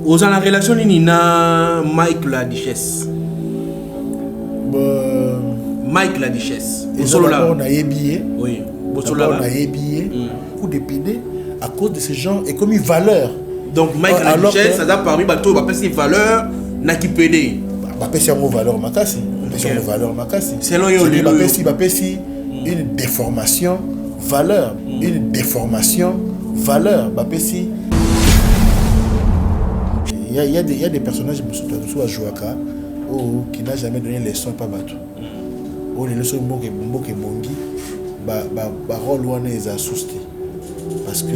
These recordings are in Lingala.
Aux en relation nina Mike la Duchesse. Mike la Duchesse. On a ébillé. Oui. On a ébillé. Coup d'épidé à cause de ces gens et comme une valeur. Donc Mike la Duchesse, ça a parmi bateau, va passer valeur n'a qui pédé. Va passer en valeur makasi. En valeur makasi. Selon yo les va passer une déformation valeur, une déformation valeur. Va passer. Il y a des personnages à Jouaka qui n'a jamais donné leçon pas bateau. Les leçons Mboke Bongi, rôle où on est assouté. Parce que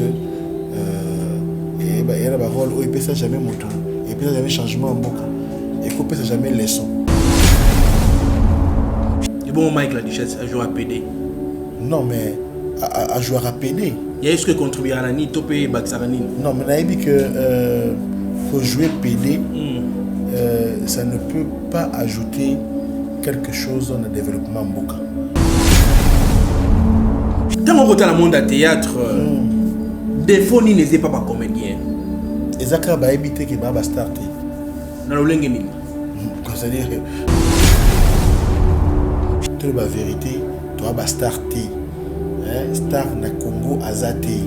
il y a des rôles où il ne peut jamais monter, il ne peut jamais changement en Mboka, et qu'il ne peut jamais leçon. Et bon, Mike la Duchesse a joué à PD. Non, mais à jouer à PD. Il y a ce que contribuer à la NI, topé Baksarani. Non, mais on a dit que pour jouer PD, ça ne peut pas ajouter quelque chose dans le développement Mboka. Dans mon côté, dans le monde du théâtre, des fois, ni n'est pas comédien. Et ça, ça va éviter que ça va starter. Dans le lingue, c'est-à-dire que la vérité, tu vas starter. Star na Congo Azate.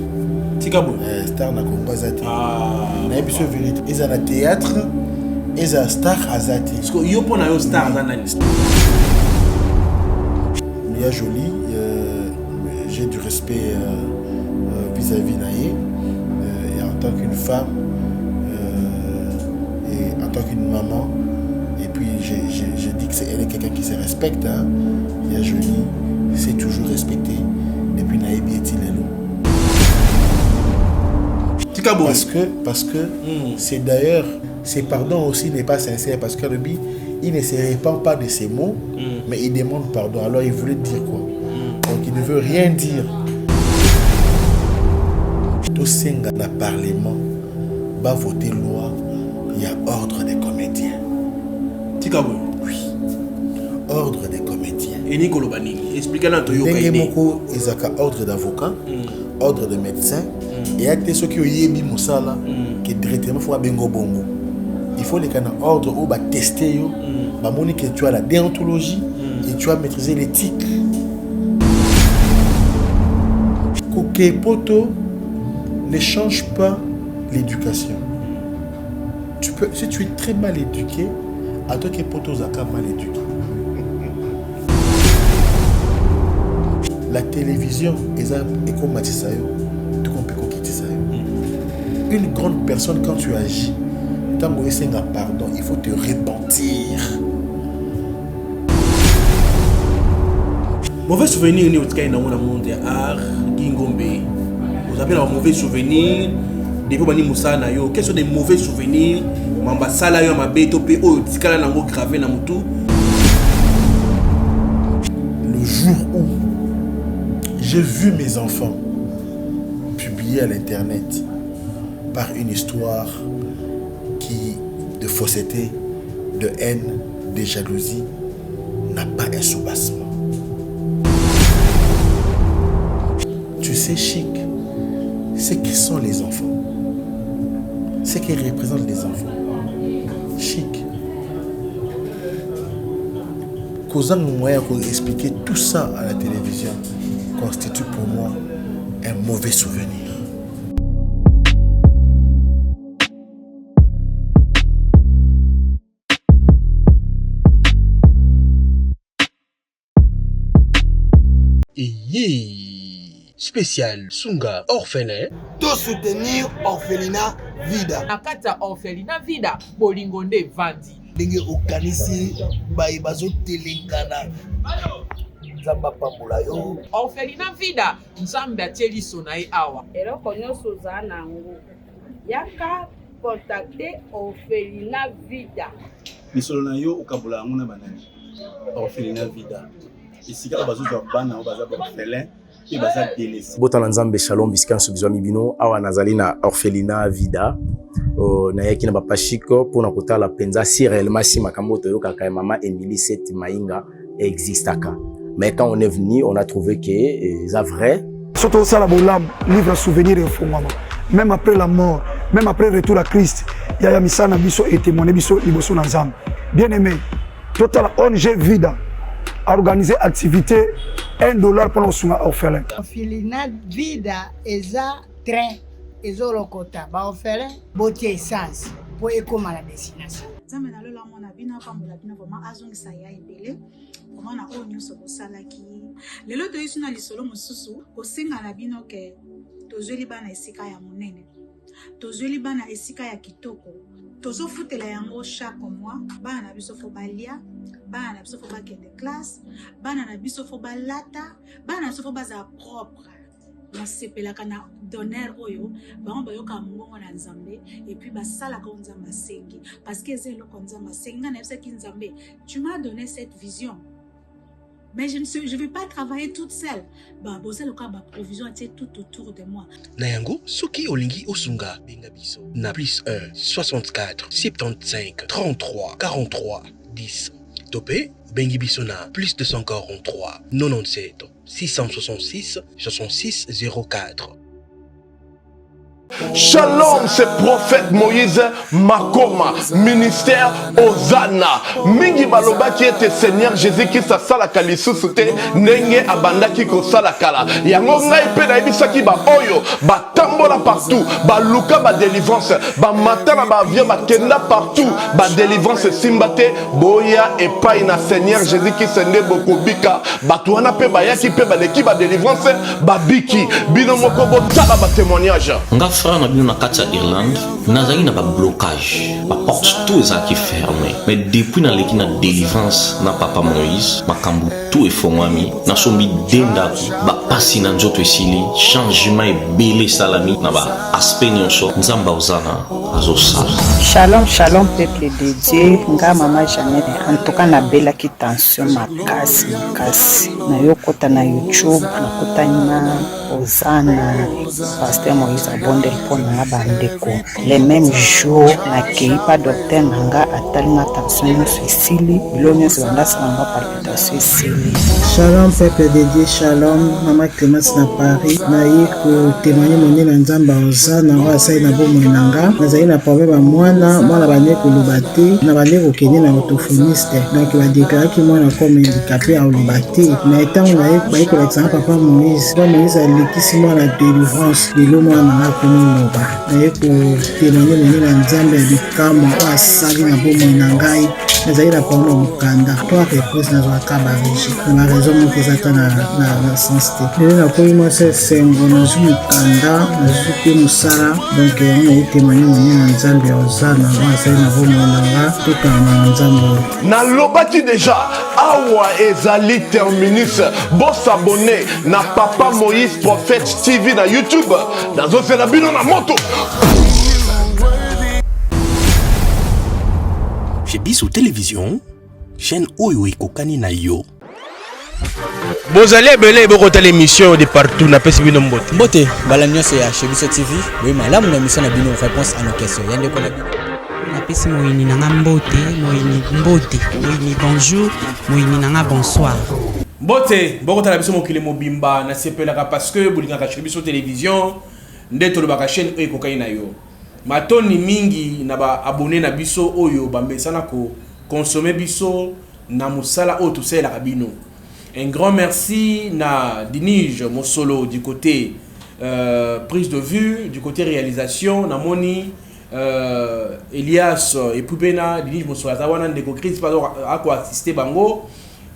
Tikabou. Star na Congo Azate. Na émission vérité. Ils ont un théâtre. Ils ont star Azate. Parce que yo pour na star Azate. Mia Jolie, j'ai du respect vis-à-vis Naye, et en tant qu'une femme, et en tant qu'une maman, et puis je dis que elle est quelqu'un qui se respecte. Hein. Mia Jolie, c'est toujours respecté depuis Naye Bietilelo. Parce que c'est d'ailleurs, ses pardons aussi n'est pas sincère, parce que Ruby, il ne se répand pas de ses mots, mais il demande pardon. Alors il voulait dire quoi? Donc il ne veut rien dire. Tout Senga dans le Parlement va voter loi, il y a ordre des comédiens. Tikabou? Oui. Ordre des comédiens. Et Nicolo Bani, expliquez-nous un peu. Il y a ordre d'avocat, ordre de médecin, et il y a des gens qui ont yébi Moussala, qui directement font bengo bongo. Il faut les canaux ordre où va tester yo, va montrer que tu as la déontologie et tu as maîtrisé l'éthique. Koké poto ne change pas l'éducation. Si tu es très mal éduqué, à toi qui poto zaka mal éduqué. La télévision est comme Matisayo, tu comprends qui une grande personne quand tu agis. Tant que tu as pardon, il faut te repentir. Mauvais souvenir, ni autre dans le monde de art, Gingombe. Vous avez un mauvais souvenir. Depuis que Moussa na yo, quels sont des mauvais souvenirs? Mamba sala yo mabe topé o tikala nango gravé na mutu. Le jour où j'ai vu mes enfants publiés à l'internet par une histoire de fausseté, de haine, de jalousie, n'a pas un soubassement. Tu sais, Chic, c'est qui sont les enfants. C'est qui représentent les enfants. Chic. Causant le moyen pour expliquer tout ça à la télévision constitue pour moi un mauvais souvenir. Spécial Sunga orphelin. Tout soutenir orphelinat Vida. Nakata orphelinat Vida. Bolingonde Vandi. Dengue okanisi bazo telengana. Nzamba pambola yo. Orphelinat Vida. Nzamba tieli sonae awa. Ero konyo Suzana ngo. Yaka contacter orphelinat Vida. Misolo na yo okabula ngona banani. Orphelinat Vida. Isikala bazuza bana o baza orphelin. Botana Nzambe Shalom bisika nsubizwa mibino awa nazali na orphelinat Vida na yaki na papa Chico pour na kotala penza si réellement si makambo toyoka ka maman Emily Set Mainga existaka. Mais quand on est venu, on a trouvé que c'est vrai. Surtout ça la bolam livre souvenir et fondement. même après la mort, même après le retour à Christ, il y a misana biso et témoigner biso liboso na nzambe. Bien aimé, total ONG Vida a organisé activité $1 pour nos orphelins. Orphelinat Vida eza train ezolokota ba orphelin botie essence pour ekoma la destination. Nzambe na lola mona bino pambola bino vraiment azongisa ya ebele vraiment na oyo nyonso kosalaki lelo toyisi na lisolo mosusu kosenga na bino ke tozweli bana esika ya monene tozweli bana esika ya kitoko tozofutela yango chaque mois bana na biso fo balia bana na biso fo bakende classe bana na biso fo balata bana na biso fo baza propre nasepelaka na donner oyo bango bayoka mbongo na nzambe et puis basalaka nzambe asengi parce que eza eloko nzambe asengi nga nayebisaki nzambe tu m'as donné cette vision mais je ne vais pas travailler toute seule bah boza loka ba provision atie tout autour de moi na yango soki olingi osunga benga biso na +1 64 75 33 43 10 topé bengi biso na +243 97 666 66 04. Shalom, c'est prophète Moïse Makoma, ministère Ozana. Mingi baloba qui était Seigneur Jésus qui sa sala kalisusuté, nenge abanda ki ko sala kala. Yango ngai pe na ibisaki ba oyo, ba tambola partout, ba luka ba délivrance, ba matana ba avion ba kenda partout, ba délivrance simbate, boya et pas na Seigneur Jésus qui sende bokobika, ba tuana pe ba yaki pe ba leki ba délivrance, ba biki, bino moko bo tala ba témoignage. Frère na bino na kati ya Irlande nazali na ba blocage ba porte tout ezaki fermé mais depuis na leki na délivrance na papa Moïse makambu tout efongwami na sombi denda ba pasi na nzoto esili changement ebele salami na ba aspect nyonso nzamba ozana azosala. Shalom shalom peuple de Dieu nga mama Jeannette en tout cas na bela ki tension makasi na yokota na YouTube na kotani na Ozana pasteur Moïse Abonde pour na bandeko les mêmes jours na keipa docteur nanga atalinga tension esili bilonyo zibandasa nanga palpitation esili. Shalom peuple de Dieu, shalom mama Clémence na Paris na yiko témoigner moni na nzamba Ozana wa sai na bomo nanga nazali na problème mwana bane kolobate na bane kokende na orthophoniste donc ba déclarer mwana comme handicapé à olobate na etango na yiko ko l'exemple papa Moïse alikisi mwana délivrance de l'homme na komoba na yiko témoigner moni na nzamba ya bikamo asali na bomo na ngai nazali na problème mukanda to réponse na zaka ba régie na raison mo kezata na sensité lelo na koyi mo se sengo na zumukanda na zuke musara donc on a témoigné moni na nzambe Ozana wa sai na bomo na nga to kana nzambe na lobaki déjà awa ezali terminus bon s'abonner na papa Moïse prophète TV na YouTube dans un bino na moto chez Biso Télévision chaîne oyo ekokani na yo. Bozali ebele bokota l'émission de partout na pesi bino mbote. Mbote bala nyonso ya chez Biso TV. Oui malamu na mission na bino réponse à nos questions. Yande ko na bino. Na pesi moyini nanga mbote, moyini bonjour, moyini nanga bonsoir. Mbote bokota la biso mokili mobimba na sepelaka parce que bolingaka chez Biso Télévision ndeto lobaka chaîne oyo ekokani na yo. Matoni mingi na ba abonné na biso oyo bambesana ko consommer biso na musala oyo tosela kabino. Un grand merci na Dinige Mosolo du côté prise de vue, du côté réalisation, na moni Elias et Poupena Dinige Mosolo azawana ndeko Chris pardon ako assister bango.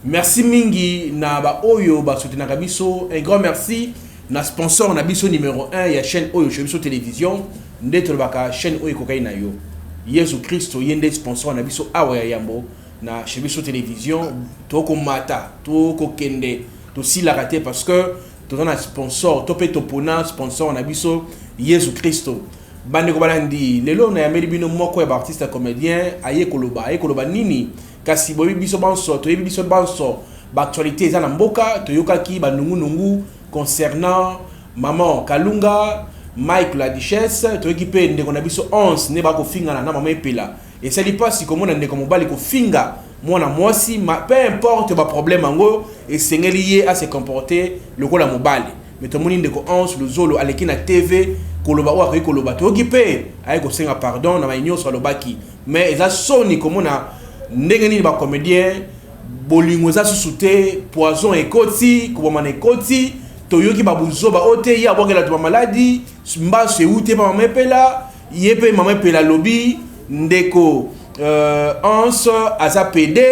Merci mingi na ba oyo ba soutenir biso. Un grand merci na sponsor na biso numéro 1 ya chaîne oyo chez Biso Télévision. Ndeto baka chaîne oyo kokai na yo Yesu Christo yende sponsor na biso awa ya yambo na chez Biso Télévision toko mata toko kende to sila raté parce que to na sponsor to pe to pona sponsor na biso Yesu Christo bande ko balandi lelo na yameli bino moko ya artiste comédien aye koloba nini kasi bobi biso banso to yebi biso banso ba actualité eza na mboka to yokaki ba nungu concernant maman Kalunga Mike la Duchesse to équipé ndeko na biso 11 ne ba ko finga na mama epela et ça dit pas si comme on ndeko mobali ko finga mwana mwasi peu importe ba problème ango et sengeli lié à se comporter le ko la mobali mais to moni ndeko 11 le zolo aleki na TV koloba ou akoki koloba toyoki mpe aye kosenga pardon na nyonso alobaki mais eza soni komona ndenge nini bacomédien bolingo eza susu te poison ekoti kobomana ekoti toyoki babuzoba oyo te ye abwakela to bamaladi mbaso eute pa mama epela ye mpe mama epela lobi ndeko anse aza pede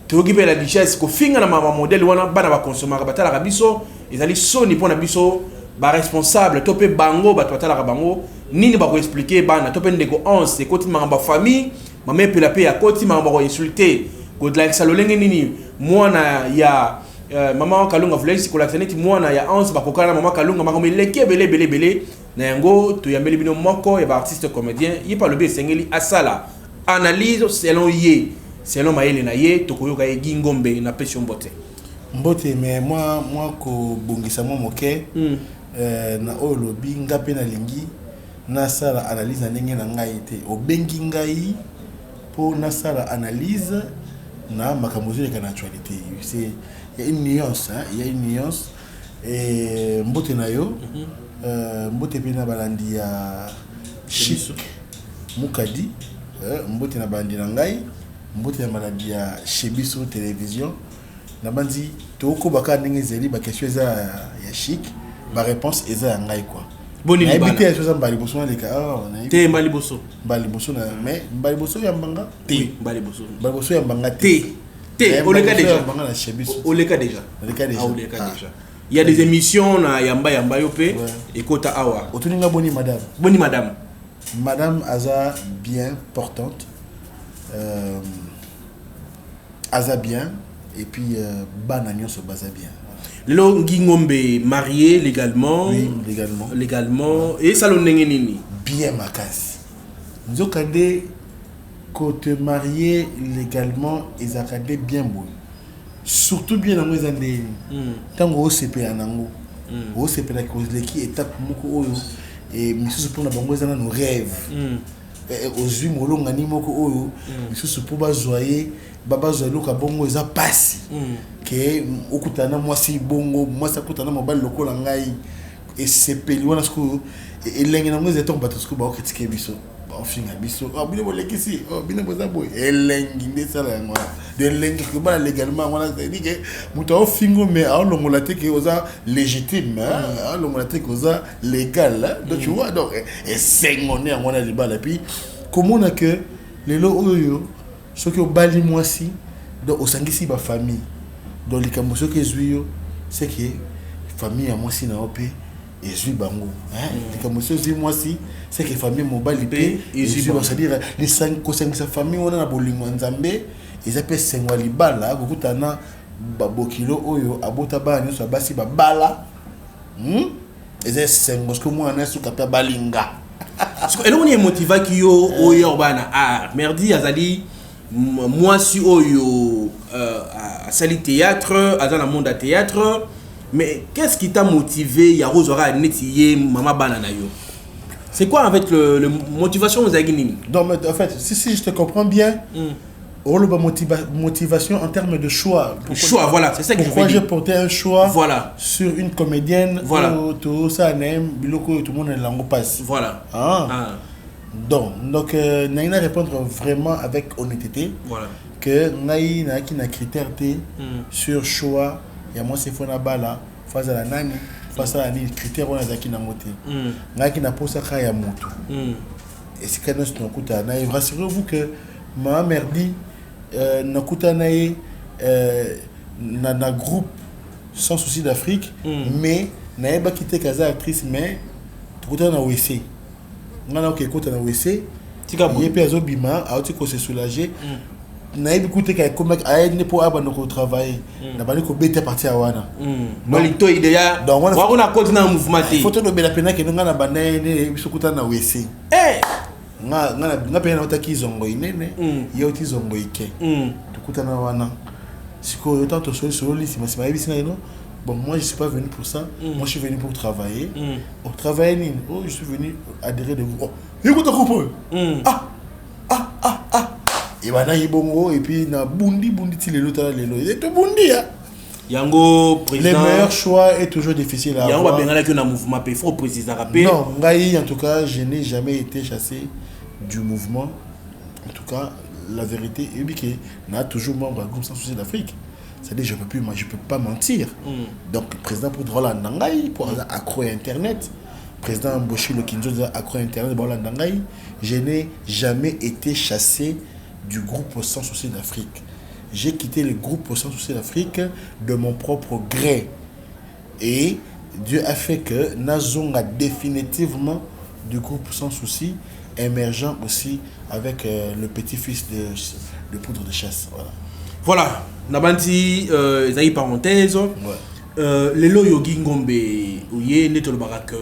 toyoki mpe la duchesse kofinga na mama modele wana bana bakonsomaka batalaka biso ezali soni mpo na biso baresponsable to mpe bango bato batalaka bango nini bakoexplike bana to mpe ndeko anse ekoti makambo famille mama epela mpe yakoti makambo bakoinsulte kodilakisa lolenge nini mwana ya mama wa Kalunga voulait kolakisa neti mwana ya anse bakokana na mama Kalunga makambo eleki ebele na yango toyambeli bino moko ya baartiste comédien ye pa lobi esengeli asala analyse selon ye selon mayele na ye tokoyoka ye Gingombe na pesi mbote mais moi ko bongisa mo moke na oyo lobi nga pe na lingi na sala analyse na ndenge na ngai te obengi ngai po na sala analyse na makambo zile kana actualité c'est il y a une nuance il y a une nuance et mbote na yo mbote pe na balandi ya Chic Mukadi mbote na balandi na ngai mbote na balandi ya Chebiso télévision na bandi toko baka ndenge zeli ba question za ya Chic ba réponse eza ya ngai quoi boni ni bana ya mbali boso na leka te mbali boso na mais mbali boso ya mbanga te mbali boso ya mbanga te oleka déjà il y a des émissions na yamba yope ekota awa otuninga boni madame aza bien portante aza bien et puis bana nyonso baza bien. Lelo Ngingombe marié légalement. Oui, légalement. Et salon nini bien makasi. Nzokande ko te marier légalement ezakande bien bon. Surtout bien dans les années. Tango o CP anango. O CP la kozleki étape moko oyo et misusu pour na bango ezana no rêve. Ozwi molonga ni moko oyo misusu pour bazoyer baba zaloka bongo eza pasi ke okutana mwasi bongo mwasi akutana mobali lokola ngai et sepeli wana siko elenge na ngeze tomba to siko ba critiquer biso ba finga biso bino bolekisi bino boza boy elengi ndesala yango de lengi ko ba légalement wana c'est que muto ofingo mais a longola te ke oza légitime a longola te ke oza légal donc tu vois donc et sengone yango na libala puis comment on a que lelo oyo ce que bali mwasi donc osangisi ba famille donc les camoufles que zuyo c'est que famille à mwasi na opé et zui bango les camoufles zui mwasi c'est que famille mobali pe et zui bango c'est-à-dire les cinq kosangisa famille on a bolingo nzambe ils appellent sengwa libala kokutana babokilo oyo abota ba nyoso basi ba bala et sengwa ce que moi na suka pa balinga et là on est motivé qui yo oyo bana merdi azali moi si oyo à sali théâtre à dans le monde à théâtre mais qu'est-ce qui t'a motivé ya rozora netiye mama bana na yo c'est quoi avec le motivation aux aguinini donc en fait si je te comprends bien motivation en termes de choix choix voilà c'est ça que pourquoi j'ai porté un choix voilà sur une comédienne voilà tout ça n'aime biloko tout le monde langue passe voilà donc naina répondre vraiment avec honnêteté voilà que naina qui na critère T sur choix ya moi c'est fona bala face à la nani face à la critère on a zaki na moté ngaki na posa ka ya moto et c'est quand nous kuta na rassurez-vous que ma mère dit na kuta na na groupe sans souci d'Afrique mais na ba quitter kaza actrice mais kuta na WC ngana ko ekota na WC tika bo yepe azobima auti ko se soulager na yebi kuté ka comme ay ne po aba no ko travailler na bali ko beta parti awana molito idea wa kuna continue na mouvement te photo no bela pena ke ngana banaye ne biso kuta na WC nga pena otaki zongo inene yo ti zongo ike tukuta na wana siko yo tanto soli si masima yebi sina no. Bon, moi je suis pas venu pour ça. Moi je suis venu pour travailler. Au travail, je suis venu adhérer de vous. Écoute, et voilà, il bongo et puis na bundi ti lelo ta lelo. Et to bundi Yango président. Le meilleur choix est toujours difficile à avoir. Yango bengala que na mouvement il faut préciser rappeler. Non, ngai en tout cas, je n'ai jamais été chassé du mouvement. En tout cas, la vérité est que n'a toujours membre du groupe Sans Souci d'Afrique. C'est-à-dire je peux pas mentir. Donc président pour Roland Nangai pour accro internet, président Boshi Lokinzo accro internet pour Roland Nangai, je n'ai jamais été chassé du groupe Sans Souci d'Afrique. J'ai quitté le groupe Sans Souci d'Afrique de mon propre gré. Et Dieu a fait que Nazonga définitivement du groupe Sans Souci, émergent aussi avec le petit-fils de Poudre de Chasse. Voilà. Nabanti, Zaï parenthèse. Lelo Yogi Ngombe, Ouye, Neto le Barak,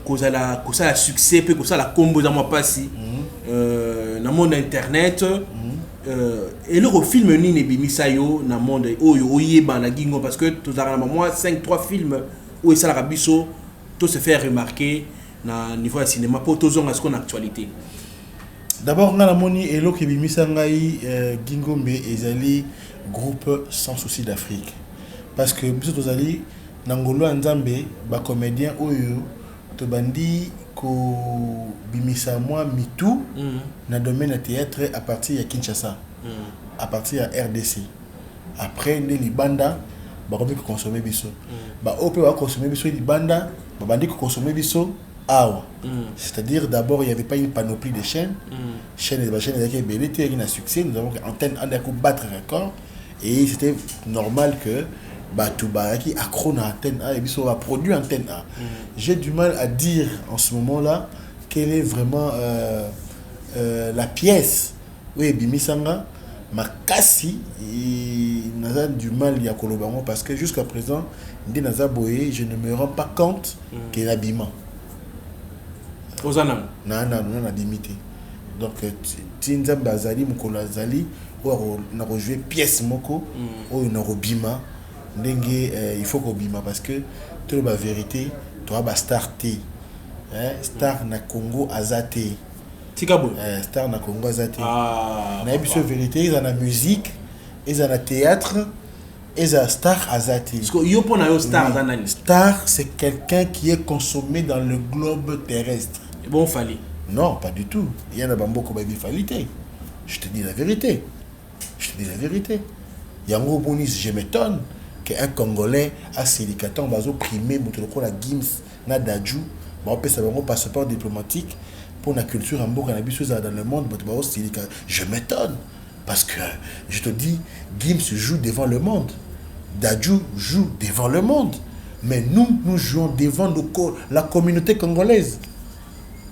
cause la succès, puis cause la combo dans ma passi, dans le monde internet. Et le film ni ne bimisayo na monde oye bana gingo parce que tous avons moi 5-3 films où ça la biso tout se fait remarquer na niveau de cinéma pour tous on en actualité. D'abord na moni elo ki bimisa ngai Gingombe ezali groupe Sans Souci d'Afrique parce que biso tozali na ngolo nzambe ba comédien oyo to bandi ko bimisa moi mitou na domaine de théâtre à partir de Kinshasa, à partir de RDC. Après les Libanda ba ko consommer biso ba ope ba consommer biso Libanda ba bandi ko consommer biso awa. C'est-à-dire d'abord il n'y avait pas une panoplie de chaînes. Chaînes qui étaient un succès, nous avons antenne on a battre record et c'était normal que Batouba qui accro à antenne A et biso va produire antenne A. J'ai du mal à dire en ce moment-là quelle est vraiment la pièce oui bimisanga makasi et n'a du mal il y a Kolobango parce que jusqu'à présent ndi naza boye je ne me rends pas compte qu'il y a l'habillement. Ozana na limité. Donc tinza bazali mukolo azali ou na rejouer pièce moko ou na robima ndenge il faut ko bima parce que tout la vérité toi ba star T star na Congo azate tikabo star na Congo azate na biso vérité ils en a musique ils en a théâtre ils en star azate parce que yo pona yo star zanani star c'est quelqu'un qui est consommé dans le globe terrestre. Bon fali. Non, pas du tout. Il y en a beaucoup de falité. Je te dis la vérité. Il y a un gros bonus, je m'étonne qu'un Congolais a silicaton bazo primé mutoloko la Gims na Dadju, ba opé ça un passeport diplomatique pour la culture en boka na biso dans le monde, bazo silica. Je m'étonne parce que je te dis Gims joue devant le monde. Dadju joue devant le monde. Mais nous jouons devant la communauté congolaise.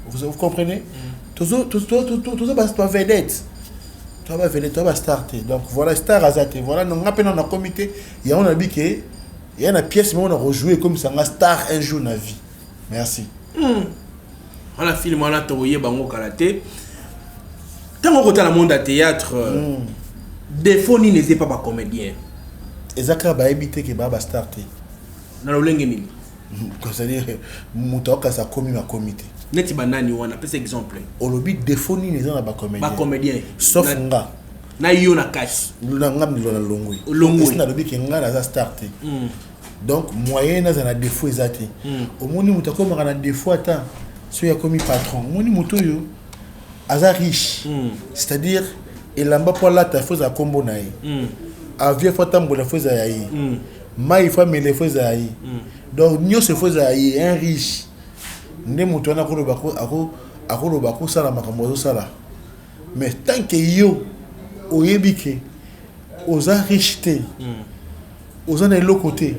Vous comprenez? Tout ça, c'est vedette. Toi, va starter. Donc voilà, star azate. Voilà, nous rappelons dans le comité. Il y a un habit qui il y a une pièce, mais on a rejoué comme ça, un star un jour dans la vie. Merci. On a filmé, on a tourné, bango karaté. Tant qu'on dans le monde du théâtre, des fois, ni n'est pas comédien. Et ça, va éviter que va starter. Dans le lengeni. C'est-à-dire, Moutaka, ça commis ma comité. Neti banani wana pesa exemple olobi défoni les gens ba comédien sauf nga na yo na cash na ngam ni lona longwe na lobi ke nga na za starter donc moyen na za défaut ezati omoni mutako maka na défaut ata so ya komi patron omoni muto yo aza riche c'est-à-dire elamba pour la ta foza kombo na ye avia fota mbola foza ya ye mai fa mele foza ya ye donc nyo se foza ya ye un riche ne mutona ko lo bako sala makambo sala mais tant que yo oyebike oza richté oza na l'autre côté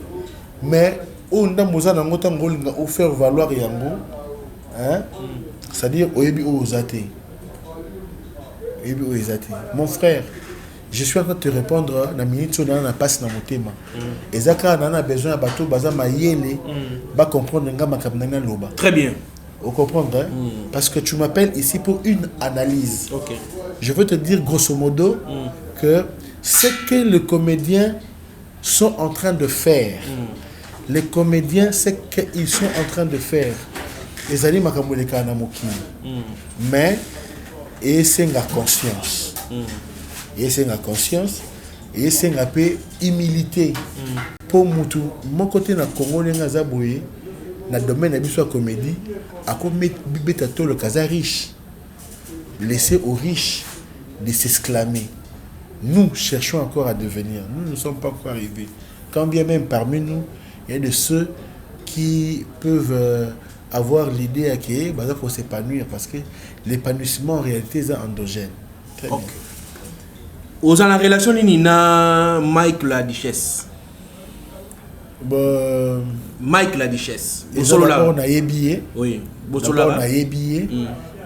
mais on ndamoza na ngota ngolinga au faire valoir yango hein c'est-à-dire oyebi ozate mon frère je suis en train de te répondre na minute so na passe na motema ezaka na besoin ya bato baza mayele ba comprendre nga makamna loba. Très bien. Vous comprenez parce que tu m'appelles ici pour une analyse. OK. Je veux te dire grosso modo que ce que les comédiens sont en train de faire. Les comédiens ce qu'ils sont en train de faire. Les ali makamoleka na mokili. Mais et c'est la conscience. Et c'est la conscience et c'est un peu humilité pour mutu mon côté na Congo nga zaboye na domaine de la comédie à commettre bitato le casa riche laisser aux riches de s'exclamer. Nous cherchons encore à devenir, nous ne sommes pas encore arrivés, quand bien même parmi nous il y a de ceux qui peuvent avoir l'idée qu'il faut s'épanouir parce que l'épanouissement en réalité est endogène. Très bien. Aux la relation Nina Mike la Duchesse. Mike la Duchesse. On a ébillé. Oui. On a ébillé.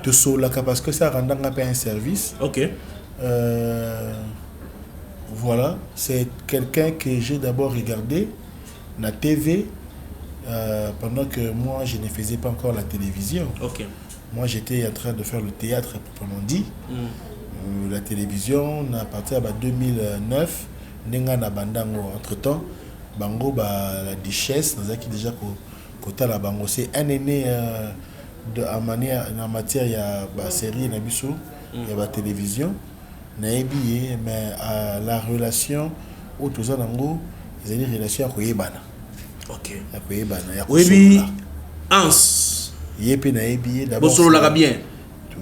De Solaka parce que ça rend un service. Ok. Voilà. C'est quelqu'un que j'ai d'abord regardé la TV pendant que moi je ne faisais pas encore la télévision. Ok. Moi j'étais en train de faire le théâtre proprement dit. La télévision à partir de 2009 nenga na bandango entre temps bango la Duchesse nous a qui déjà côté la bango c'est un aîné en matière il y a la série na biso il y a la télévision na billet mais la relation au tout ça nango ils ont une relation à koyebana. OK à koyebana ya oui ans yepe na billet d'abord solo la bien.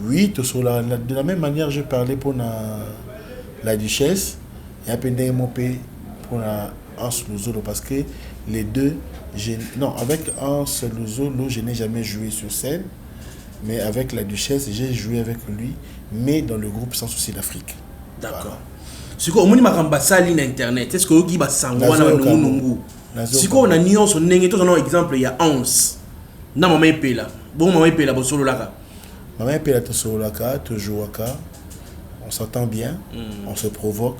Oui, de la même manière, je parlais pour la Duchesse et après pour Hans Luzolo parce que les deux, non, avec Hans Luzolo, je n'ai jamais joué sur scène, mais avec la Duchesse, j'ai joué avec lui, mais dans le groupe Sans Souci d'Afrique. D'accord. Si on a une internet, est-ce que vous avez un si on a une nuance, on a un exemple, il y a Hans. Non, maman est là. Bon, maman est là, bon, solo là. Maman est là, toujours on s'entend bien, on se provoque,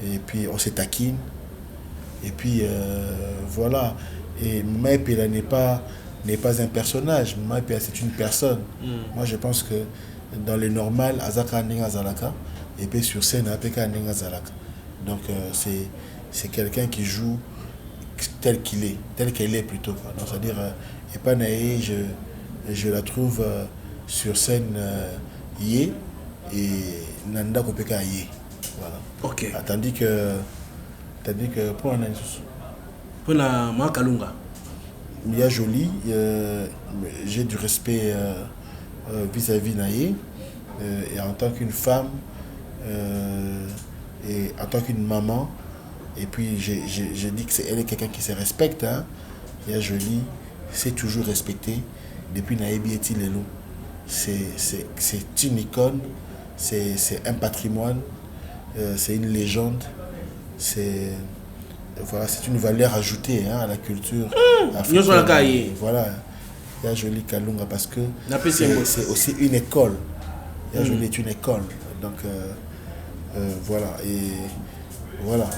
et puis on se taquine, et puis voilà. Et Maman Pela n'est pas un personnage, Maman Pela c'est une personne. Moi je pense que dans le normal, Azaka Ninga Zalaka, et puis sur scène, Apeka Ninga Zalaka. Donc c'est quelqu'un qui joue tel qu'il est, tel qu'elle est plutôt. C'est-à-dire, Epanae, je la trouve sur scène yé et Nanda Kopeka yé. Voilà. Ok. Tandis que pour la Makalunga, il y a joli, j'ai du respect vis-à-vis Naye et en tant qu'une femme et en tant qu'une maman. Et puis je dis qu'elle est quelqu'un qui se respecte. Hein. Il y a joli, c'est toujours respecté. Depuis Naïbi et Tilelo, c'est une icône, c'est un patrimoine, c'est une légende, c'est une valeur ajoutée hein, à la culture africaine. Voilà, il y a joli Kalunga parce que c'est aussi une école. Il y a joli est une école. Donc voilà. Et voilà.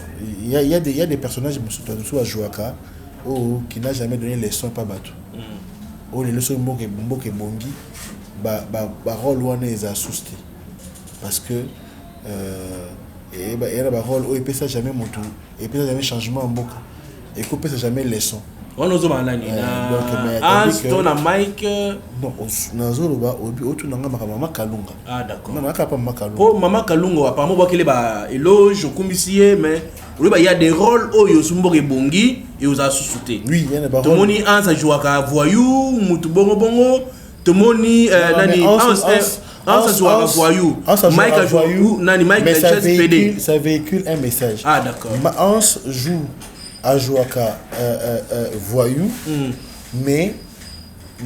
Il y a des personnages à Jouaka qui n'ont jamais donné leçon pas bateau. Les leçons Mboke Bongi, rôle wana est assousti parce que et la rôle où il peut jamais monter, il peut jamais changement en Mboka, et qu'on peut jamais leçon. On nous a dit na Mike non nazolo ba otu nanga Mama Kalunga. Ah d'accord. Mama Kalunga. Pour Mama Kalunga apparemment ba kele ba éloge komisier mais il y a des rôles où yo Mboke Bongi et aux assouté. Oui, il y a des rôles. Tout moni ans a joué à voyou, mutu bongo. Tout moni nani ans a joué à voyou. Mike a joué nani Mike a juste PD. Ça véhicule un message. Ah d'accord. Ans joue à Jouaka voyou, mais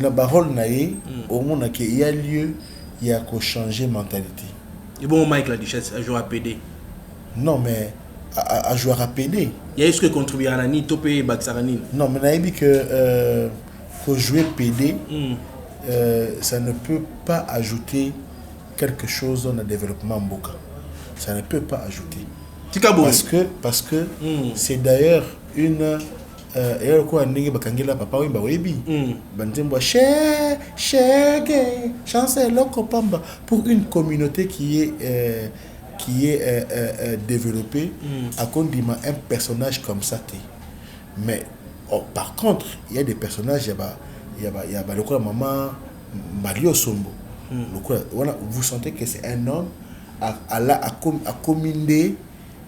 la parole naïe, au monde qu'il y a lieu, il y a qu'à changer mentalité. Et bon, Mike la Duchesse a joué à PD. Non, mais à jouer à PD. Il y a ce que contribue à Nani, Topé et Baksarani. Non, mais naïe que pour jouer PD, ça ne peut pas ajouter quelque chose dans le développement Mboka. Ça ne peut pas ajouter. Parce que c'est d'ailleurs une pour une communauté qui est développée à cause d'un personnage comme ça. Mais par contre il y a des personnages il y a le maman Mario Sombo. Vous sentez que c'est un homme à commander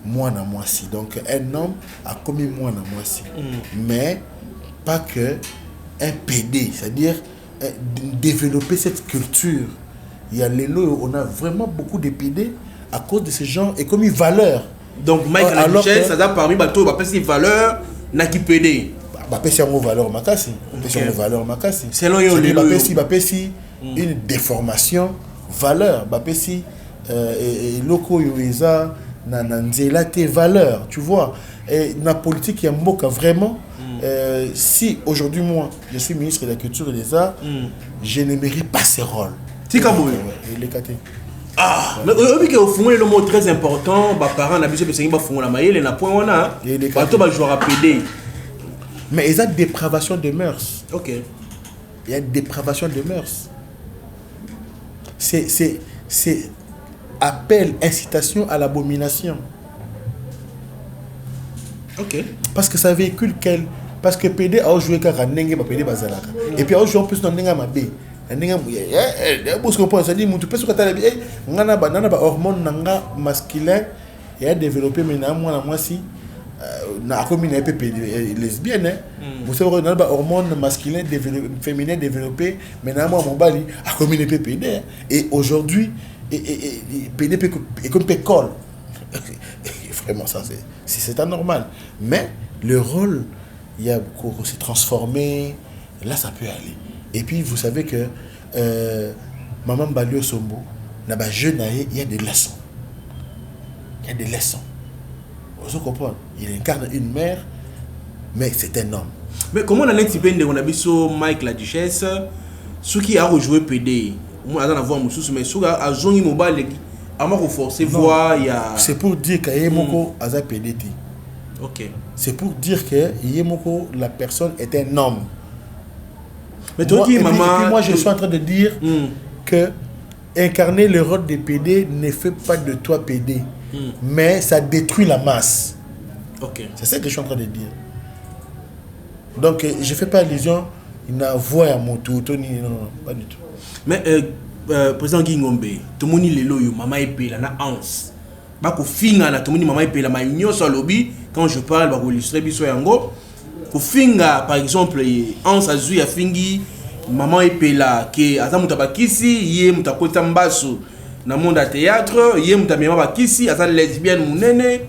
mwana mwasi. Donc un homme a commis mwana mwasi. Mais pas que un PD, c'est-à-dire développer cette culture. Il y a les lots, on a vraiment beaucoup de PD à cause de ces gens et commis valeur. Donc Mike la Duchesse, ça a parmi bateau, bah ces valeurs n'a qui PD. Bah pèse en valeur makasi, pèse en valeur makasi. Selon yo les pèse une déformation valeur, bah pèse et loko yoeza na nzela tes valeurs, tu vois. Et la politique il y a mboka vraiment. Si aujourd'hui moi je suis ministre de la culture et des arts, je ne mérite pas ce rôle. Tikaboy. Ah, mais au fond, le mot très important, bah parents n'a besoin de se faire la maille, na point on a. Bateau va jouer à PD. Mais il y a dépravation de mœurs. OK. Il y a dépravation de mœurs. C'est appel, incitation à l'abomination. OK. Parce que ça véhicule quel? Parce que PD a joué car n'engé pas PD bazalaka. Et puis a joué en plus dans n'enga mabé. N'enga parce qu'on pense dire tu peux se kata bien ngana banana ba hormone nanga masculin et a développé maintenant moi si na comme une PP lesbienne. Vous savez on a ba hormone masculin développé féminin développé maintenant moi mon bali a comme une PP et aujourd'hui et PD est comme pécole. Vraiment ça c'est anormal. Mais le rôle il y a beaucoup s'est transformé, là ça peut aller. Et puis vous savez que Maman Balio Sombo, il y a des leçons. Il y a des leçons. Vous comprenez? Il incarne une mère, mais c'est un homme. Mais comment on a un petit peu de Mike la Duchesse, ceux qui a rejoué PD, moi à voir mon sous mais ceux à jouer mobile, à moi forcer voir il y a. C'est pour dire qu'il y a beaucoup à PDT. OK. C'est pour dire que Yemoko, la personne est un homme. Mais toi, et puis moi, je suis en train de dire que incarner le rôle de PD ne fait pas de toi PD, mais ça détruit la masse. OK. C'est ça que je suis en train de dire. Donc, je ne fais pas allusion, il n'a voix à mon tour, non, pas du tout. Mais, président Guy Ngombe, tout le monde est là, maman est payée, la hanse. Bako finga na tomoni mama epela ma union sur lobby quand je parle bako illustrer biso yango ko finga par exemple en sa zui ya fingi maman epela ke ata muta bakisi ye muta kota mbaso na monde à théâtre ye muta mema bakisi ata lesbienne munene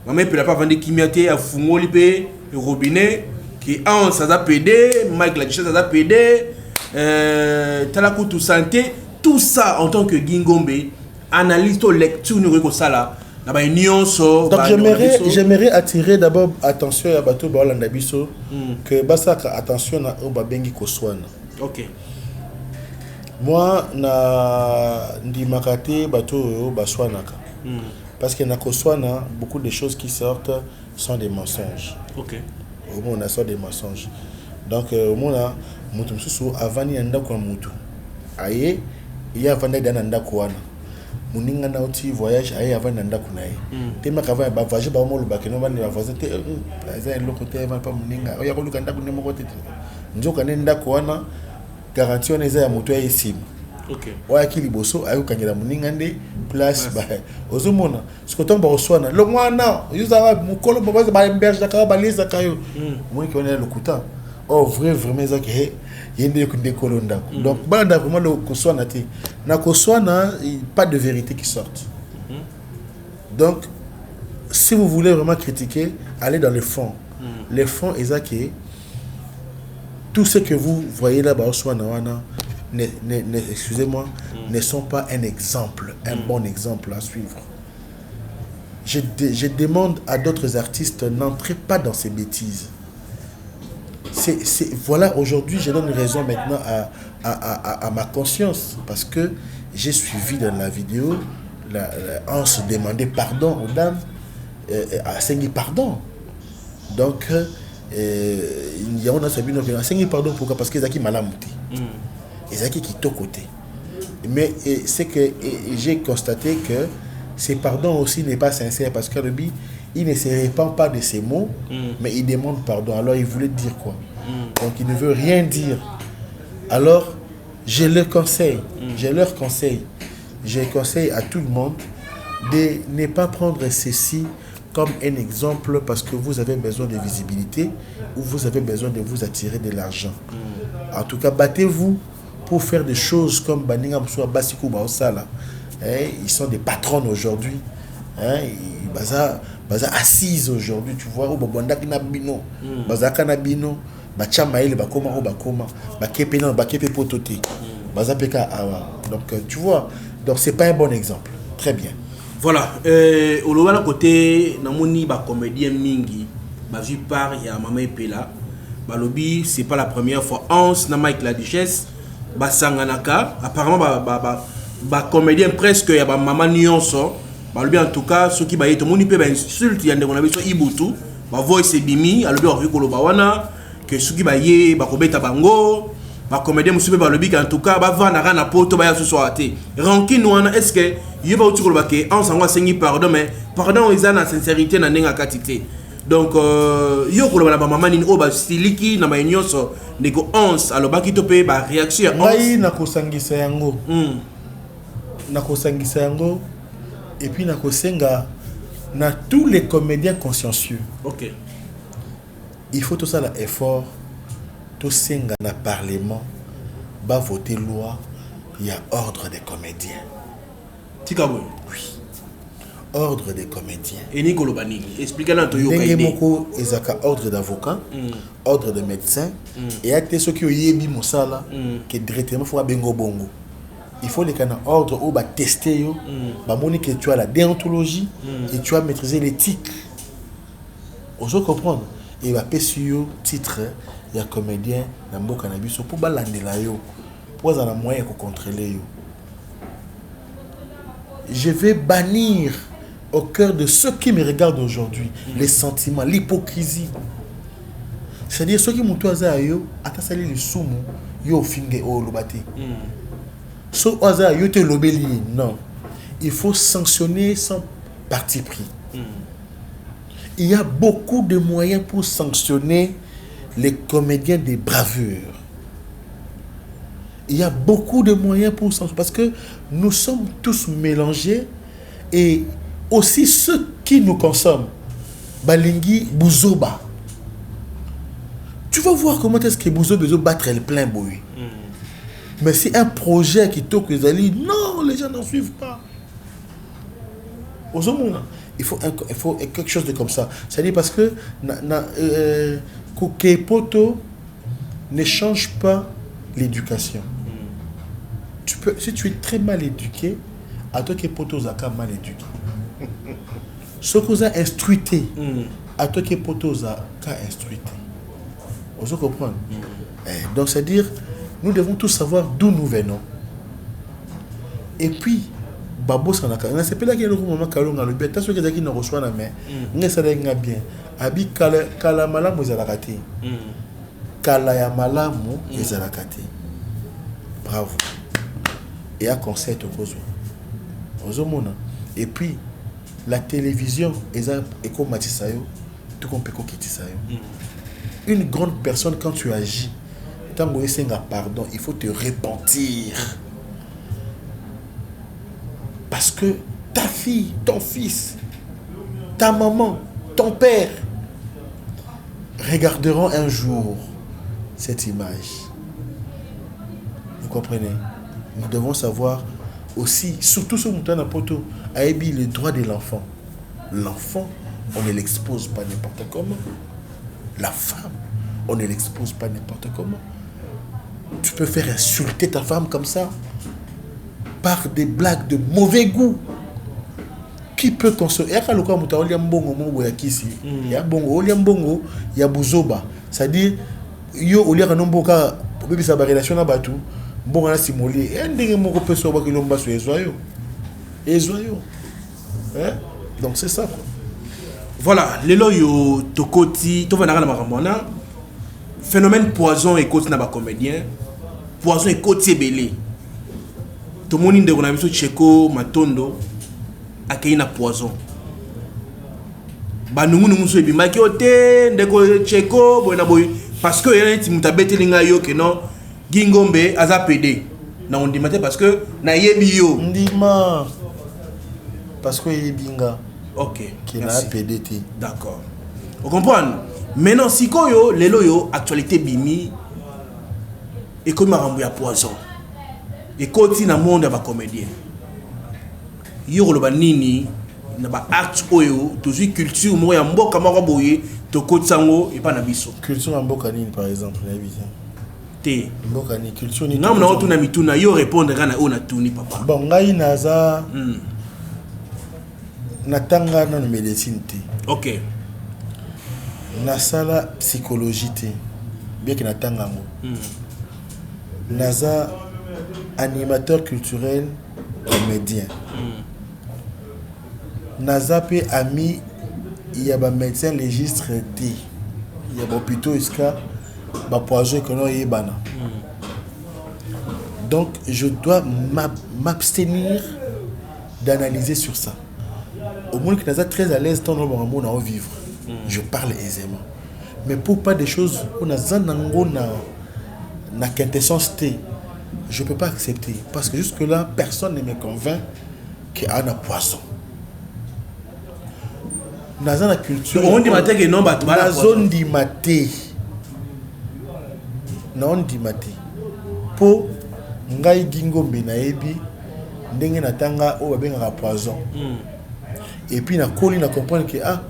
mama epela pas vendre kimiate ya fungoli pe robinet ki en sa za PD Mike la Duchesse za PD talakutu santé tout ça en tant que Gingombe analyse ou lecture nous ça donc j'aimerais attirer d'abord attention à bateau balanda biso que basaka attention à obabengi koswana. OK. Moi na ndi makate bateau baswanaka. Parce que na koswana beaucoup de choses qui sortent sont des mensonges. OK. Au moins on a sort des mensonges. Donc au moins là mutu msusu avani anda kwa mutu. Aye il y a vanda dana ndako wana. Muninga na oti voyage aye avant nanda kunaye tema kava ba voyage ba mo lobake no bani ba voyage te za le côté va pas muninga oya ko lukanda kunne mo côté njoka ne ndako wana garantie on eza ya moto ya isim. OK. Oya ki liboso ayo kangela muninga nde place ba ozomona sikoto ba oswana lo mwana yuza ba mukolo ba ba imberge ka ba lisa kayo moi ki on est le coutant oh vraiment ça que yende kundekolo ndako donc banda vraiment le koswana te na koswana pas de vérité qui sorte. Donc si vous voulez vraiment critiquer allez dans le fond. Le fond est ça que tout ce que vous voyez là bas oswana wana excusez-moi ne sont pas un exemple un bon exemple à suivre. Je demande à d'autres artistes n'entrez pas dans ces bêtises. Voilà, aujourd'hui, je donne raison maintenant à ma conscience parce que j'ai suivi dans la vidéo on se demandait pardon aux dames, à Sengi pardon. Donc, il y a un Sabino qui a Sengi pardon pourquoi? Parce qu'ils ont qui malamuti. Ils ont qui est au côté. Mais c'est que j'ai constaté que ces pardons aussi n'est pas sincère parce que Ruby, il ne se répand pas de ces mots, mais il demande pardon. Alors il voulait dire quoi? Donc il ne veut rien dire. Alors je leur conseille, je conseille à tout le monde de ne pas prendre ceci comme un exemple parce que vous avez besoin de visibilité ou vous avez besoin de vous attirer de l'argent. En tout cas, battez-vous pour faire des choses comme Baninga Moussou Bassikou Baosala. Ils sont des patrons aujourd'hui. Baza assise aujourd'hui, tu vois, au Babanda Kinabino, Baza Kanabino, Bachamaïle, Bakoma, Bakoma, Bakepena, Bakepe Potote, Baza Peka Awa. Donc, tu vois, donc c'est pas un bon exemple. Très bien. Voilà, au loin côté, namoni ba comédien mingi, ba vu par ya Mama Epela, ba lobby, c'est pas la première fois. Hans na Mike la Duchesse, ba sanganaka, apparemment ba comédien presque ya ba Mama Nyonso, ba lobby en tout cas ceux qui ba yeto moni pe ba insulte ya ndeko na biso Ibutu, ba voice bimi, a lobby on riko loba wana que ceux qui ba ye ba kobeta bango. Ba comédien monsieur ba lobby en tout cas ba va na poto ba ya ce soir té rancune wana est-ce que il va autour le baquet en s'en sengi pardon mais pardon ils ont la sincérité na nenga katité donc yo ko la maman ni o ba stiliki na ma nyonso ndeko 11 alo baki topé ba réaction ngai na kosangisa yango et puis na kosenga na tous les comédiens consciencieux. OK, il faut tout ça l'effort. Tout senga na parlement va voter loi, il y a ordre des comédiens. Tikabo. Oui. Ordre des comédiens. Et Nicolo Banini, expliquez-nous tout yoka. Moko ezaka ordre d'avocat, ordre de médecin et acte ceux qui yebi mosala que directement faut bengo bongo. Il faut les canaux ordre ou ba tester yo, ba moni que tu as la déontologie et tu as maîtrisé l'éthique. Oso comprendre et ba pesio titre il y a comédien dans mboka na biso pour balandela yo pour za na moyen ko contrôler yo. Je vais bannir au cœur de ceux qui me regardent aujourd'hui les sentiments, l'hypocrisie. C'est-à-dire ceux qui m'ont toisa yo atasali le sumu yo finge o lobate. So oza yo te lobeli non. Il faut sanctionner sans parti pris. Il y a beaucoup de moyens pour sanctionner les comédiens de bravure. Il y a beaucoup de moyens pour sanctionner parce que nous sommes tous mélangés et aussi ceux qui nous consomment. Balingi Bouzoba. Tu vas voir comment est-ce que Bouzoba besoin battre le plein boy. Mais c'est un projet qui toque les alliés. Non, les gens n'en suivent pas. Il faut quelque chose de comme ça. C'est-à-dire parce que Kokepoto ne change pas l'éducation. Si tu es très mal éduqué, à toi Kepoto Zaka mal éduqué. Ce que vous avez instruité, à toi Kepoto Zaka instruité. Vous comprenez? Donc c'est-à-dire, nous devons tous savoir d'où nous venons. Et puis, Babo Sanaka, on a ce là qui est le moment Kalonga le bien, t'as ce qui n'a reçoit la main, on ça bien. Abi Kala Malamu Zalakati. Kala ya Malamu Zalakati. Bravo. Et à concert au besoin. Et puis, la télévision, est comme Matisayo, tout comme Peko Kitisayo. Une grande personne, quand tu agis, tant que tu pardon, il faut te repentir. Parce que ta fille, ton fils, ta maman, ton père regarderont un jour cette image. Vous comprenez? Nous devons savoir aussi, surtout ce mouton à poto, Aïbi, le droit de l'enfant. L'enfant, on ne l'expose pas n'importe comment. La femme, on ne l'expose pas n'importe comment. Tu peux faire insulter ta femme comme ça par des blagues de mauvais goût. Qui peut consommer? Il y a un bongo, il y a bongo, il y a Bouzoba. C'est-à-dire, il y a un nombre de relation à Batou. Bon, on a simulé. Donc c'est ça. Voilà, les loyaux, Tokoti, Tovanara phénomène poison et côté n'a comédien, poison et côté belé. Tout le monde a vu Tcheko, Matondo, accueilli na poison. Bah nous sommes sur Bimaki Ote, Ndeko Tcheko, parce que il y a un petit mutabete linga yo que non, Gingombe aza pédé. Na on dit parce que na yebi yo. Ndima. Parce que yebinga. Ok. Qui n'a PDT. D'accord. Vous comprenez? Maintenant, si koyo, lelo yo, actualité bimi, et comme un poison. Et quand il y a un monde de comédien. Yo le nini, na ba acte oyo, toujours culture mo ya mboka moko boye, to kotsango et pas na biso. Culture en mboka nini par exemple, la vie. Te. Mboka ni culture ni. Non, non, tu na mituna yo répondre kana ona tuni papa. Bon, ngai naza natanga na médecine te. OK. Nasala psychologie te. Bien que natanga ngo. Naza animateur culturel, comédien. Naza pe ami, il y a un médecin légiste traité. Il y a un hôpital iska, ba poison que non yebana. Donc je dois m'abstenir d'analyser sur ça. Au moins que Naza très à l'aise dans le monde à vivre. Je parle aisément. Mais pour pas des choses on a zanango na quintessence T. Je ne peux pas accepter. Parce que jusque-là, personne ne me convainc qu'il y a un poisson. Dans la culture, on dit que non, la zone d'imate. Non, d'imate. Pour ngai gingo benaebi, ndenge natanga o babenga poison. Et puis na koli na comprendre que ah,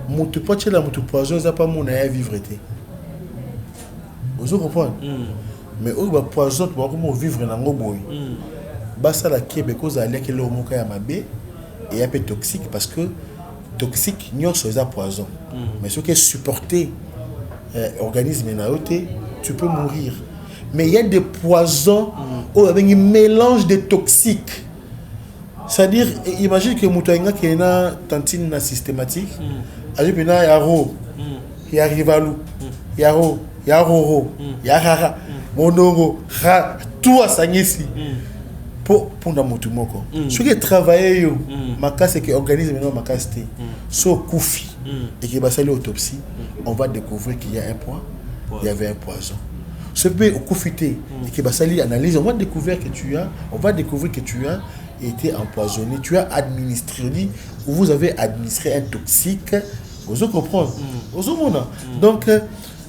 mutu poche la mutu poison ça pas mon à vivre été. Vous comprenez? Mais au ba poison pour comment vivre na ngoboy. Basa la kebe cause aller que le moka ya mabe et un peu toxique parce que toxique nyo so za poison. Mais ce qui est supporté organisme na yote, tu peux mourir. Mais il y a des poisons avec un mélange de toxiques. C'est-à-dire imagine que mutuanga qui na tantine na systématique, ali pena ya ro, ya rivalu, ya ro, ya roro, ya rara. Monongo, tout à sangisi pour na mutu moko. Ce qui travaille yo, makase que organisme non makase té. So koufi et qui va salir autopsie, on va découvrir qu'il y a un point, il y avait un poison. Ce peut au koufité et qui va salir analyse, on va découvrir que tu as été empoisonné, tu as administré, ou vous avez administré un toxique. Vous comprenez? Donc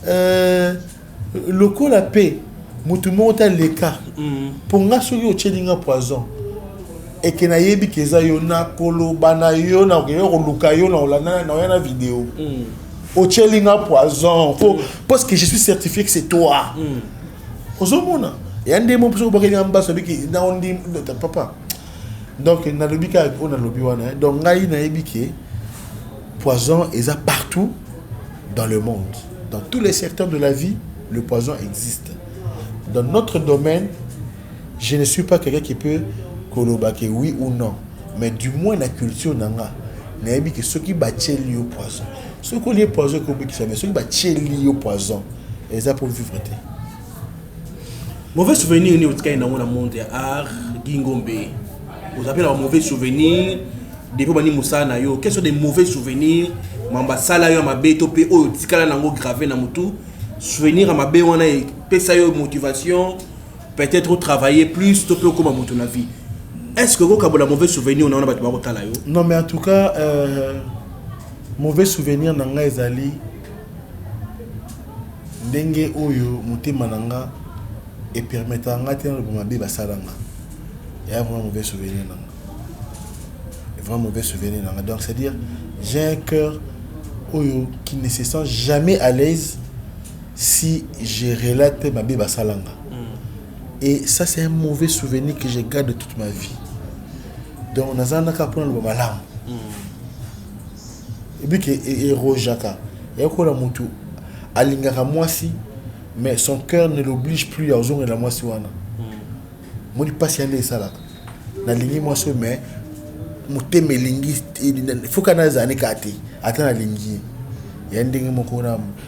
le coup la paix. Mutumo ta leka pour nga soki o chelinga poison et que na yebi keza yo na kolo bana yo na ko luka yo na olana na vidéo o chelinga poison parce que je suis certifié que c'est toi ozomona et ande mo pour que ngamba so biki na ondi papa donc na lobika on a lobi wana donc ngai na yebi ke poison est partout dans le monde, dans tous les secteurs de la vie le poison existe. Dans notre domaine, je ne suis pas quelqu'un qui peut kolobaker oui ou non, mais du moins la culture nanga, n'aime que ceux qui battent lié au poison, ceux qui lié poison comme qui savent, ceux qui battent lié au poison, et ça pour vivre. Mauvais souvenir ni utika ina mona monde ya art Gingombe. Vous avez un mauvais souvenir depuis bani musana yo. Quels sont des mauvais souvenirs? Mamba sala yo mabe to pe o tikala nango gravé na mutu. Souvenir à ma bé, on a une motivation, peut-être travailler plus, tout peu comme à mon vie. Est-ce que vous avez un mauvais souvenir? Non, mais en tout cas, mauvais souvenir nanga ezali ndenge oyo motema nanga et permetanga te na mabe basalanga. Il y a vraiment mauvais souvenir nanga. Vraiment mauvais souvenir nanga. Donc c'est-à-dire j'ai un cœur oyo qui ne se sent jamais à l'aise si je relate ma bébé Salanga. Et ça, c'est un mauvais souvenir que je garde de toute ma vie. Donc, on a un capon de ma larme. Et puis, il y a Rojaka. Il y a encore la moto. Alingara Moisi, mais son cœur ne l'oblige plus à oser la Moisi. Moi, je ne sais pas si il y a ça là. Na lingi Moisi, mais je me lingi. Il faut qu'on ait des années kati. Attends la lingi.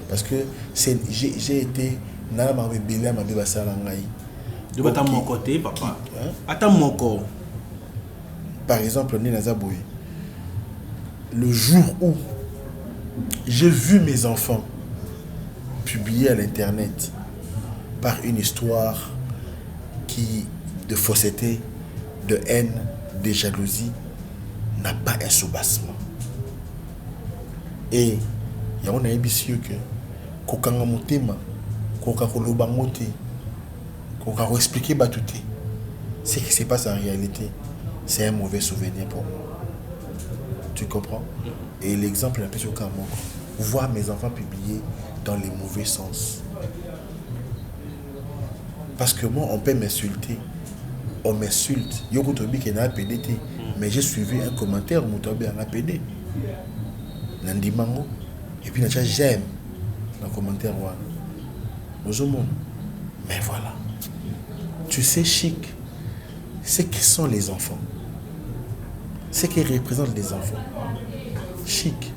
Parce que j'ai été dans ma bébé, ma bébé Salangaï. De battre mon côté, papa. Attends mon corps. Par exemple, le jour où j'ai vu mes enfants publiés à l'internet par une histoire de fausseté, de haine, de jalousie, n'a pas un soubassement. Et il y a un ambitieux que kokanga motema koka koloba ngote koka expliquer batuté. Ce qui se passe en réalité, c'est un mauvais souvenir pour moi. Tu comprends? Et l'exemple est un peu sur Kamoko. Voir mes enfants publier dans les mauvais sens. Parce que moi, on peut m'insulter. On m'insulte. Yoko Tobi qui est un PDT. Mais j'ai suivi un commentaire où Tobi est un PD. Nandi Mango. Et puis, j'aime le commentaire. Mais voilà. Tu sais, Chic, c'est qui sont les enfants. C'est qui représentent les enfants. Chic.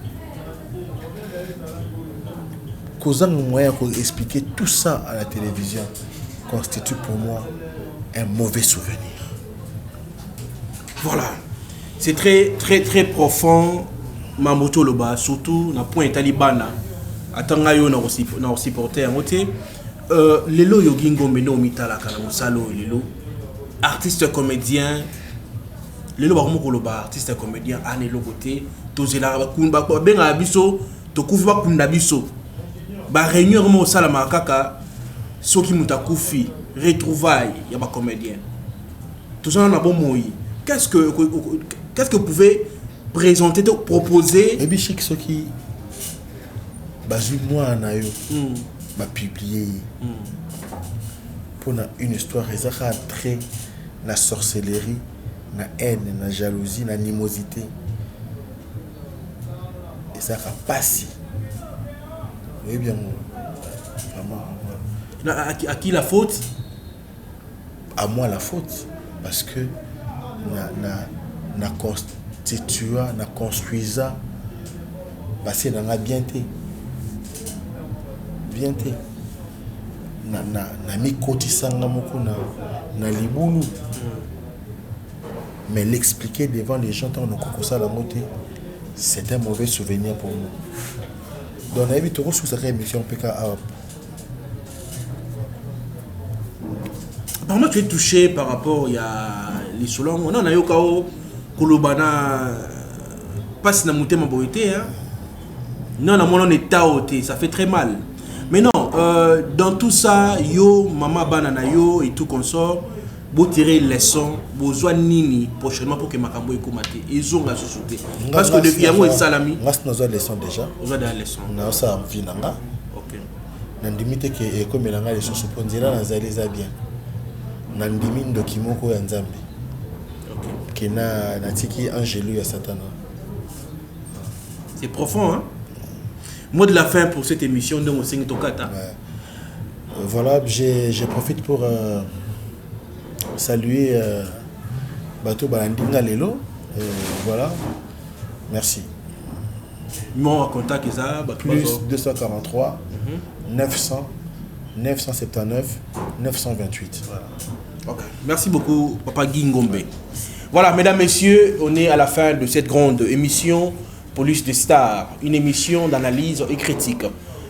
Causant le moyen pour expliquer tout ça à la télévision constitue pour moi un mauvais souvenir. Voilà. C'est très, très, très profond. Mamoto Loba, surtout, na point Talibana. Attends, yo na supporter. Lelo Yogingo Meno Mitala Kanamosalo, Lelo. Artiste comédien. Lelo Barumo Loba, artiste comédien, Anelo Côté. Tozela Kumba, Ben Abiso, Tokuva Kundabiso. Ba réunion au Salama Kaka, Soki Mutakufi, retrouvailles, il y a pas comédien. Tout ça, on a bon mot. Qu'est-ce que vous pouvez présenter, proposer? Et bien, chic, ce qui. Moi, on a eu. M'a publié. Pour une histoire, ça a trait la sorcellerie, la haine, la jalousie, l'animosité. Et ça a passé. Oui, bien, vraiment. À qui la faute? À moi la faute. Parce que na constitua, na construisa, passé dans la bienté. Bienté. Na mi kotisanga moko na libulu. Mais l'expliquer devant les gens dans le ça la moté, c'est un mauvais souvenir pour moi. Donc, on a vu tout sous cette émission PK. Par moi, tu es touché par rapport à les Solong. On a eu Kao Kolobana passe na monté ma boité. Non, on est taoté, ça fait très mal. Mais non, dans tout ça, yo, maman banana yo et tout consort, vous tirez les leçons, besoin nini prochainement pour que Makambo ait commenté. Ils ont la société. Parce que depuis Yango et Salami. Moi, nous avons des leçons déjà. Nous avons des leçons. Nous avons des leçons. Ok. Nous avons dit que comme il y a des leçons, nous avons des leçons bien. Nous avons dit que Kimoko et Nzambi. Ok. Qui n'a tiki Angélou et Satana. C'est profond, hein? Mot de la fin pour cette émission de Monseigneur Tokata. Voilà, je profite pour saluer Bato Balandinga Lelo. Voilà, merci. Mon contact est ça. Plus 243 900 979 928. Voilà. Okay. Merci beaucoup, Papa Guy Ngombe. Voilà, mesdames, messieurs, on est à la fin de cette grande émission Police des Stars, une émission d'analyse et critique.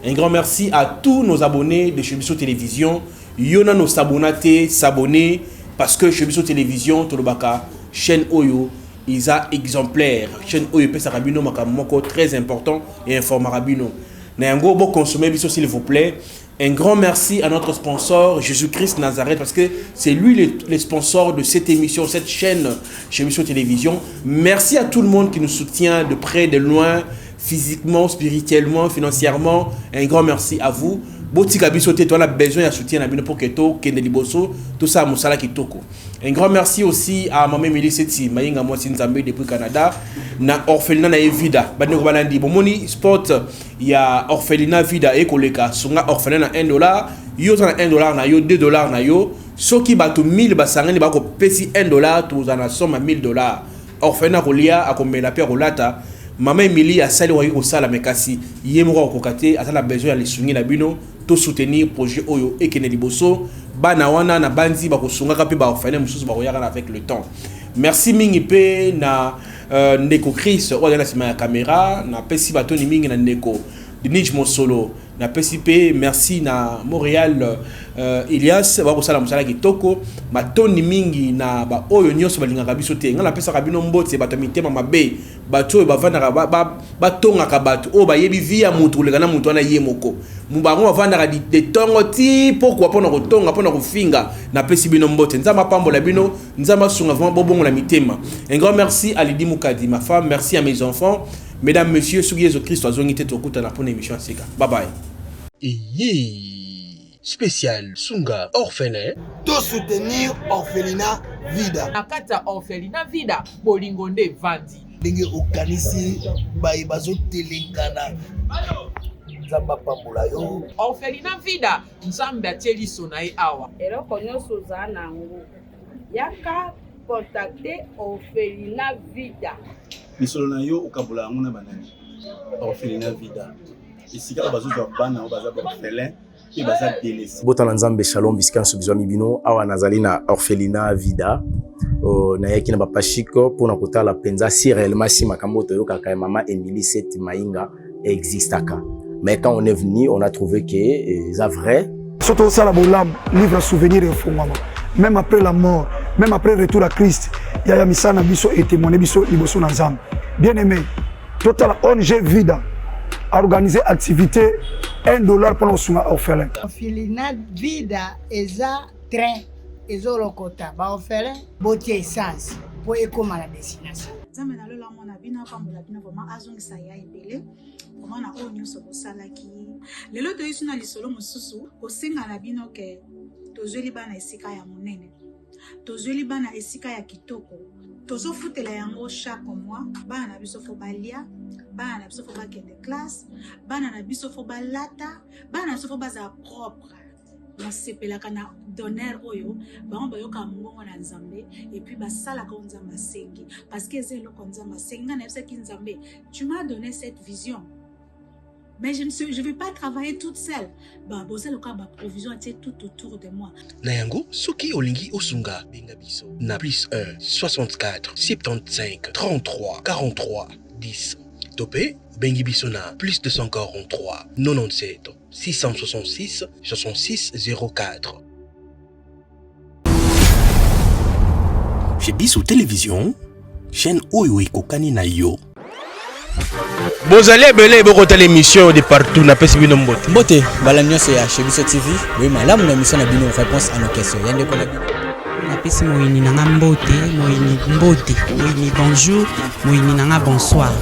Un grand merci à tous nos abonnés de Chebiso Télévision. Yona nos s'abonner parce que Chebiso Télévision, Tolobaka, chaîne Oyo, ils a exemplaire. Chaîne Oyo, Pesa Rabino, Makamoko, très important et informar Rabino. N'ayons bon consommer, s'il vous plaît. Un grand merci à notre sponsor, Jésus-Christ Nazareth, parce que c'est lui le sponsor de cette émission, cette chaîne Chebiso Télévision. Merci à tout le monde qui nous soutient de près, de loin, physiquement, spirituellement, financièrement. Un grand merci à vous. Botika bisoté, toi, on a besoin de soutien pour que tout ça, Moussala Kitoko. Un grand merci aussi à Maman Mélisséti, Maïnga Mwasi Nzambe depuis Canada, na Orphelinat na Evida. Badne Kobalandi, Bomoni Sport, il y a Orphelinat Vida et Koleka, Songa Orphelinat na $1, yo na $1 na yo, $2 na yo, soki bato 1000 basangani bako pesi $1, tous en somme à $1000. Orphelinat Kolia, a combien la paire Olata. Maman Emily a sali wa sala mekasi yemoko okokate atala besoin ya lisungi na bino to soutenir projet oyo ekene liboso bana wana na banzi ba kosunga ka pe ba ofane mususu ba koyaka avec le temps. Merci mingi pe na Ndeko Chris o na sima ya caméra na pesi batoni mingi na Ndeko Dinich Mosolo na PCP merci na Montréal Elias ba ko sala musala kitoko matoni mingi na ba oyo nyonso balingaka biso te ngala pesa kabino mbote bato mitema mabe bato ba vandaka ba tonga ka bato o ba yebi via mutu lekana mutu ana yemoko mubango ba vandaka de tongo ti pourquoi pona ko tonga pona ko finga na PCP no mbote nzama pambola bino nzama sunga vraiment bobongo la mitema. Un grand merci à Lydie Moukadi ma femme, merci à mes enfants. Mesdames, messieurs, sous Jésus Christ, nous avons été au coup de la première émission. Bye bye. Spécial Sunga orphelin. Tout soutenir orphelinat Vida. Nakata orphelinat Vida. Bolingonde Vandi. Dingue okanisi bazo telekana. Nzamba pambola yo. Orphelinat Vida. Nzamba tieli sonae awa. Eloko nyonso za nango. Yaka contacter orphelinat Vida. Misolo na yo okabula ngona banani. Orphelinat Vida. Isikala bazuza bana o baza orphelin. Botana Nzambe Shalom bisika nsubizwa mibino awa nazali na orphelinat Vida na yaki na bapashiko pona kotala penza si réellement si makambo toyokaka mama Emily Set Mainga existaka. Mais quand on est venu, on a trouvé que c'est vrai. Surtout ça la bolam livre souvenir et fondement. Même après la mort, même après le retour à Christ, il y a misana biso et témoigner biso liboso na Nzambe. Bien aimé, total ONG Vida a organisé activité $1 pour nos orphelins. Orphelinat Vida eza train ezolokota ba orphelin botie essence pour ekoma la destination. Nzambe na lola mona bino pambola bino vraiment azongisa ya ebele vraiment na oyo nyonso bosalaki lelo toyesu na lisolo mosusu kosenga na bino ke tozweli bana esika ya monene tozweli bana esika ya kitoko tozofutela yango chaque mois bana na biso fo balia bana na biso fo bakende classe bana na biso fo balata bana na biso fo baza propre nasepelaka na donner oyo bango bayoka mbongo na Nzambe et puis basalaka Nzambe asengi parce que eza eloko Nzambe asengi nga na yebisaki Nzambe tu m'as donné cette vision mais je ne vais pas travailler toute seule. Bah, bosa loka ba provision était tout autour de moi. Nayango, soki olingi osunga benga biso. Na plus 1 64 75 33 43 10. Topé bengi biso na plus 243 97 666 66 04. Chez Biso Télévision, chaîne oyo ekokani na yo. Bozali ebele bokota l'émission de partout na pesi bino mbote. Mbote bala nyonso ya chez Biso TV. Oui malamu na émission na bino réponse à nos questions. Yande ko na bino. Na pesi moyini nanga mbote, moyini bonjour, moyini nanga bonsoir.